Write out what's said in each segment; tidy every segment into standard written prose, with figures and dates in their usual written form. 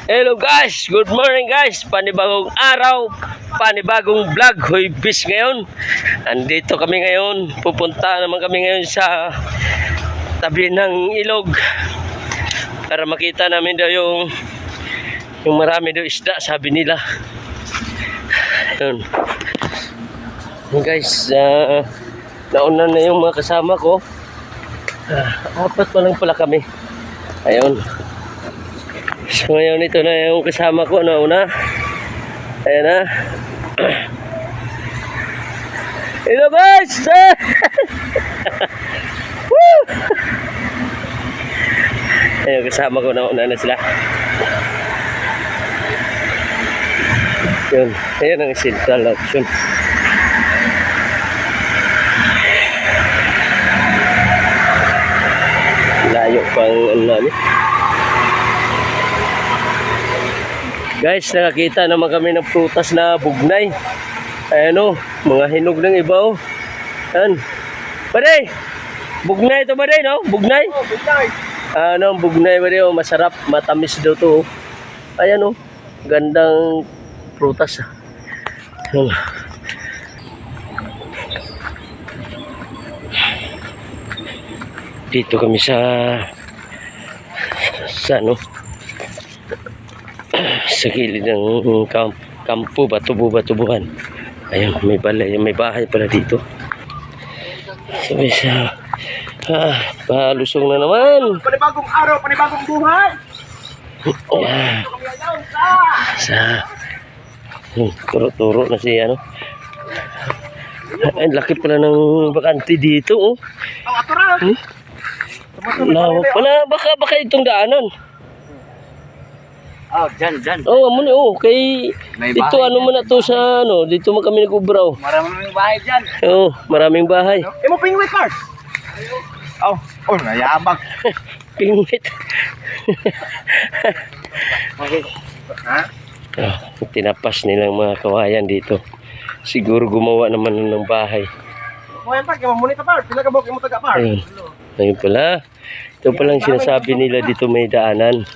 Hello guys, good morning guys. Panibagong araw, panibagong vlog, Hoy Bis ngayon. Andito kami ngayon, pupunta naman kami ngayon sa tabi ng ilog para makita namin daw yung marami daw isda, sabi nila. Yun. Guys, nauna na yung mga kasama ko. Apat pa lang pala kami. Ayun. So ngayon ito na yung kasama ko nauna. Ayan na. Hello guys! Ayun, kasama ko nauna na sila. Yun. Ayan ang central option. Layo pang ano namin. Guys, nakakita naman kami ng prutas na bugnay. Ayan o, mga hinog ng iba o. Ayan. Baday! Bugnay ito baday, no? Bugnay? Oh, bugnay. Ano, bugnay baday o. Masarap, matamis daw to o. Ayan o, gandang prutas. Ayan. Dito kami sa ano? Sa gilid ng kampo, tubuhan. Ayun, may balay, may bahay pala dito. Sabi sa palusong na naman. Panibagong araw, panibagong buhay. Ayan. Turo-turo na si ano. Ay, laki pala ng bakante dito oh. Oh, ato ra. Lawak pala, baka itong daanan. Oh, dyan. Oh, amo ni oh, kay May dito bahay ano dyan. man na to sa ano, dito man kami nag-ubraw. Maraming bahay dyan. Oh, maraming bahay. Mo pingwit, Mark. Oh, nayabag. Pingwit. Ha? Tinapas nilang mga kawayan dito. Siguro gumawa naman ng bahay. Kuya Park, mamunita Park. Pila ka bok mo taga Park. Ayun pala. Ito palang sinasabi nila dito may daanan.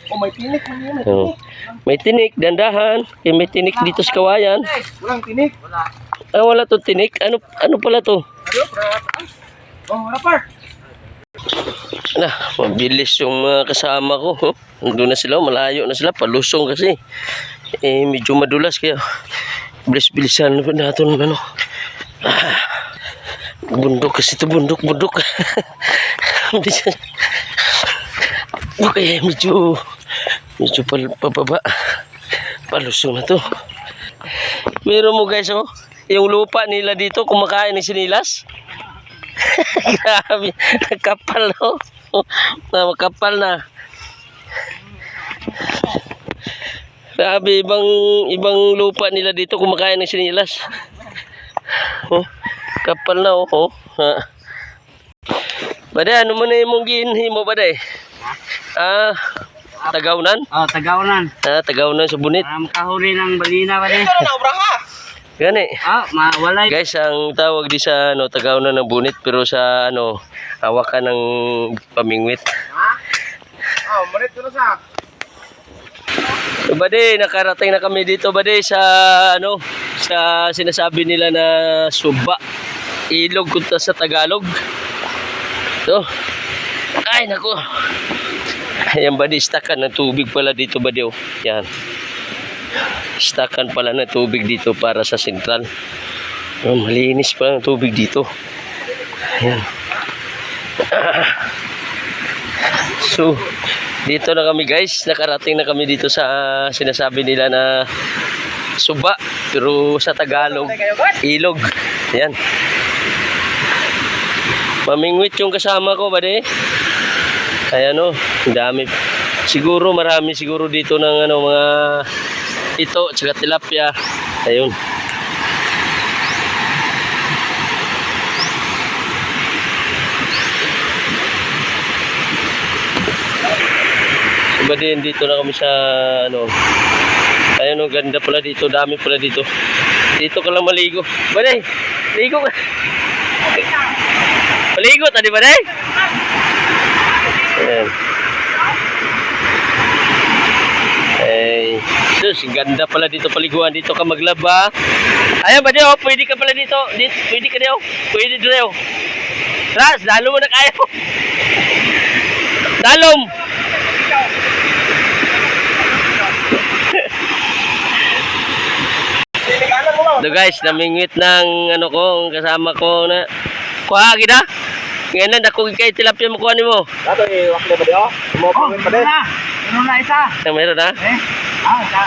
Oh, may tinik man yun. Oh. May tinik, dandahan. May tinik dito sa kawayan. Walang tinik. Wala. Wala to tinik. Ano pala to? Oh, wala Park. Mabilis yung mga kasama ko. Oh. Nandun na sila, malayo na sila. Palusong kasi. Medyo madulas kaya bilis-bilisan natin ano. Bundok kasi ito, bundok. Okay, medyo pababa. Palusong na to. Meron mo guys oh, yung lupa nila dito kumakain ng sinilas. Grabe, nakapal oh. Makapal na. Grabe, ibang lupa nila dito kumakain ng sinilas. Oh, kapal na oh. Baday, ano mo na yung mong ginhimo baday? Tagawnan? Oh, tagawnan. Tagawnan sa bunit. Makahuli ng balina ba din? Ito na obraha. Gani. Mawalay. Guys, ang tawag di sa ano, tagawnan ng bunit pero sa ano, hawakan ng pamingwit. Oh, marit ko na sa. So, baday, nakarating na kami dito baday sa ano, sa sinasabi nila na suba. Ilog kunta sa Tagalog. So, ay nako. Ayan baday, stakan ng tubig pala dito baday oh. Yan. Stakan pala ng tubig dito para sa sentral. Ayan, malinis pala ng tubig dito. Ayan. So, dito na kami guys. Nakarating na kami dito sa sinasabi nila na suba. Pero sa Tagalog, ilog. Ayan. Mamingwit yung kasama ko baday. Ayan o, dami. Siguro marami siguro dito ng ano, mga ito, tsaka tilapia. Ayun. Iba din dito na kami sa ano. Ayun o, ganda pala dito, dami pala dito. Dito ka lang maligo. Baday, ligo ka. Maligo, tadi baday? Ayan. Sus, ganda pala dito paliguan. Dito ka maglaba. Ayan ba Dio? Pwede ka pala dito. Pwede ka Dio. Pwede Dio. Ras, dalo mo na kayo. Dalom. So guys, namingwit ng ano ko, ang kasama ko na kuha gida. Ngayon na dako kay tilapia mo kuha nimo. Dato, iwak na ba Dio? Mo pa din. Ano na isa? Meron na. Eh?